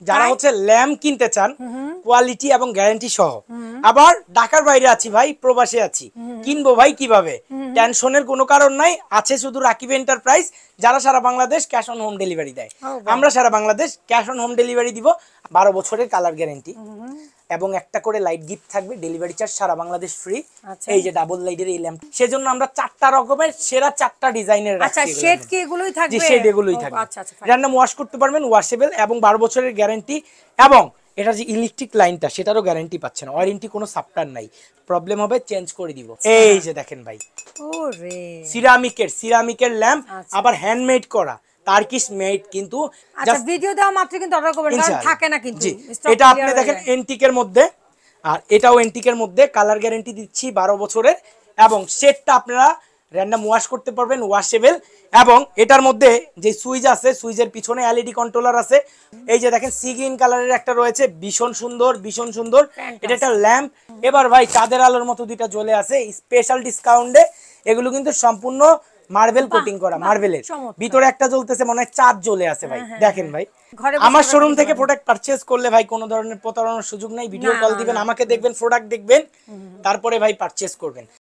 যারা হচ্ছে ল্যাম্প কিনতে চান কোয়ালিটি এবং গ্যারান্টি সহ, আবার ঢাকার বাইরে আছি ভাই, প্রবাসে আছি, কিনবো ভাই কিভাবে, টেনশনের কোনো কারণ নাই, আছে শুধু রাকিব এন্টারপ্রাইজ, যারা সারা Bangladesh cash on home delivery দেয়। আমরা সারা Bangladesh cash on home delivery দিব, 12 বছরের কালার গ্যারান্টি এবং একটা করে লাইট গিফট থাকবে, ডেলিভারি চার্জ সারা বাংলাদেশ ফ্রি। এই যে ডাবল লাইটের এই ল্যাম্প, সেজন্য আমরা 4টা রকমের সেরা 4টা ডিজাইনের রাখছি। আচ্ছা শেড কি এগুলোই থাকবে? জি শেড এগুলোই থাকবে। আচ্ছা আচ্ছা, র্যান্ডম ওয়াশ করতে পারবেন, ওয়াশেবল এবং 12 বছরের গ্যারান্টি, এবং এটা যে ইলেকট্রিক লাইনটা সেটারও গ্যারান্টি পাচ্ছেন, ওয়ারেন্টি কোনো সাপ্টার নাই, প্রবলেম হবে চেঞ্জ করে দিব। এই যে দেখেন ভাই, ওরে সিরামিকের ল্যাম্প, আবার হ্যান্ডমেড করা, টার্কিশ মেড, কিন্তু আচ্ছা ভিডিও দেওয়া মাত্র কিন্তু অর্ডার করবেন, কারণ থাকে না কিন্তু এটা আপনি দেখেন এন্টিকের মধ্যে, আর এটাও এন্টিকের মধ্যে, কালার গ্যারান্টি দিচ্ছি 12 বছরের, এবং সেটটা আপনারা র্যান্ডম ওয়াশ করতে পারবেন, ওয়াশেবল, এবং এটার মধ্যে যে সুইচ আছে, সুইচের পিছনে এলইডি কন্ট্রোলার আছে। এই যে দেখেন সি গ্রিন কালারের একটা রয়েছে, ভীষণ সুন্দর ভীষণ সুন্দর, এটা একটা ল্যাম্প। এবার ভাই চাঁদের আলোর মতো দুইটা জ্বলে আছে স্পেশাল ডিসকাউন্টে, এগুলো কিন্তু সম্পূর্ণ মার্বেল কোটিং করা, মার্বেলের ভিতরে একটা জ্বলতেছে, মনে হয় চাঁদ জ্বলে আছে ভাই। দেখেন ভাই, আমার শোরুম থেকে প্রোডাক্ট পারচেজ করলে ভাই কোনো ধরনের প্রতারণার সুযোগ নাই, ভিডিও কল দিবেন আমাকে, দেখবেন প্রোডাক্ট দেখবেন, তারপরে ভাই পারচেজ করবেন।